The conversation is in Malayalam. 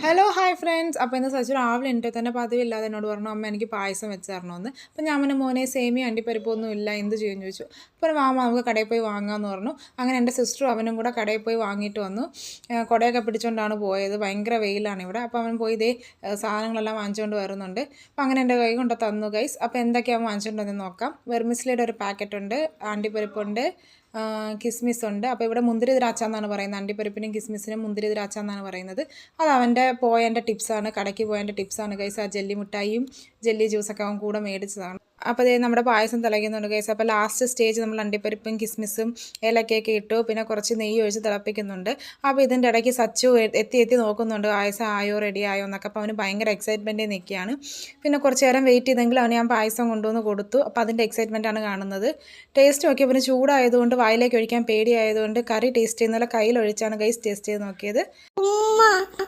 Hello hi friends. അപ്പോൾ ഇന്ന് സച്ചു രാവിലെ എൻ്റെ തന്നെ പതിവില്ലാതെ എന്നോട് പറഞ്ഞു, അമ്മ എനിക്ക് പായസം വെച്ച് തരണമെന്ന്. അപ്പോൾ ഞാൻ പിന്നെ മോനെ സേമിയ അണ്ടിപ്പരിപ്പൊന്നും ഇല്ല, എന്ത് ചെയ്യുമെന്ന് ചോദിച്ചു. അപ്പോൾ മാമ നമുക്ക് കടയിൽ പോയി വാങ്ങാമെന്ന് പറഞ്ഞു. അങ്ങനെ എൻ്റെ സിസ്റ്ററും അവനും കൂടെ കടയിൽ പോയി വാങ്ങിയിട്ട് വന്നു. കുടയൊക്കെ പിടിച്ചുകൊണ്ടാണ് പോയത്. ഭയങ്കര വെയിലാണ് ഇവിടെ. അപ്പോൾ അവൻ പോയി ഇതേ സാധനങ്ങളെല്ലാം വാങ്ങിച്ചുകൊണ്ട് വരുന്നുണ്ട്. അപ്പോൾ അങ്ങനെ എൻ്റെ കൈ കൊണ്ട് തന്നു ഗൈസ്. അപ്പോൾ എന്തൊക്കെയാണ് വാങ്ങിച്ചുകൊണ്ട് വന്ന് നോക്കാം. വെർമിസ്ലിയുടെ ഒരു പാക്കറ്റ് ഉണ്ട്, അണ്ടിപ്പരിപ്പുണ്ട്, കിസ്മിസ് ഉണ്ട്. അപ്പോൾ ഇവിടെ മുന്തിരി ദ്രാക്ഷ എന്നാണ് പറയുന്നത്. അണ്ടിപ്പരിപ്പിനും കിസ്മിസിനും മുന്തിരി ദ്രാക്ഷ എന്നാണ് പറയുന്നത്. അത് അവൻ്റെ പോയതിൻ്റെ ടിപ്സാണ്, കടയ്ക്ക് പോയതിൻ്റെ ടിപ്സാണ് ഗൈസ്. ആ ജെല്ലി മിഠായിയും ജെല്ലി ജ്യൂസൊക്കെ അവൻ കൂടെ മേടിച്ചതാണ്. അപ്പോൾ അതേ നമ്മുടെ പായസം തിളയ്ക്കുന്നുണ്ട് ഗൈസ്. അപ്പോൾ ലാസ്റ്റ് സ്റ്റേജ് നമ്മൾ അണ്ടിപ്പരിപ്പും കിസ്മിസും ഏലക്കയൊക്കെ ഇട്ടു, പിന്നെ കുറച്ച് നെയ്യ് ഒഴിച്ച് തിളപ്പിക്കുന്നുണ്ട്. അപ്പോൾ ഇതിൻ്റെ ഇടയ്ക്ക് സച്ചു എത്തി നോക്കുന്നുണ്ട് പായസം ആയോ റെഡി ആയോ എന്നൊക്കെ. അപ്പോൾ അവന് ഭയങ്കര എക്സൈറ്റ്മെൻറ്റിൽ നിൽക്കുകയാണ്. പിന്നെ കുറച്ച് നേരം വെയിറ്റ് ചെയ്തെങ്കിലും അവന് ഞാൻ പായസം കൊണ്ടുവന്ന് കൊടുത്തു. അപ്പോൾ അതിൻ്റെ എക്സൈറ്റ്മെൻറ്റാണ് കാണുന്നത്. ടേസ്റ്റ് നോക്കിയപ്പോൾ പിന്നെ ചൂടായതുകൊണ്ട് വായിലേക്ക് ഒഴിക്കാൻ പേടിയായതുകൊണ്ട് കറി ടേസ്റ്റ് ചെയ്യുന്ന പോലെ കയ്യിലൊഴിച്ചാണ് ഗൈസ് ടേസ്റ്റ് ചെയ്ത് നോക്കിയത്.